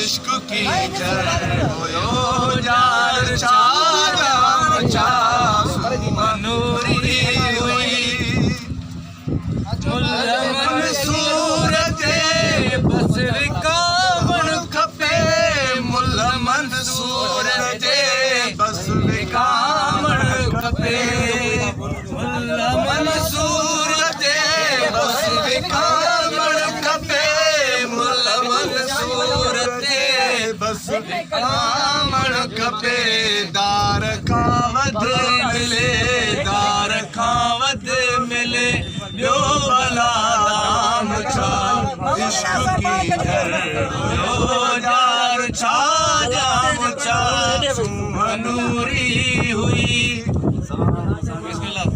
इश्क की जड़ होयो यार छाया मचा मनूरी हुई मुल्ला मंसूर ते बस विकामण खपे मुल्ला मंसूर ते बस विकामण खपे मुल्ला मंसूर ते बस विकामण खपे मुल्ला मंसूर ते बस विकामण खपे दार खां वध मिले दार खां वध मिले ॿियो भला नाम छा इश्क की जड़ हुयो यार छा जाम छा मनूरी हुई। बिस्मिल्लाह।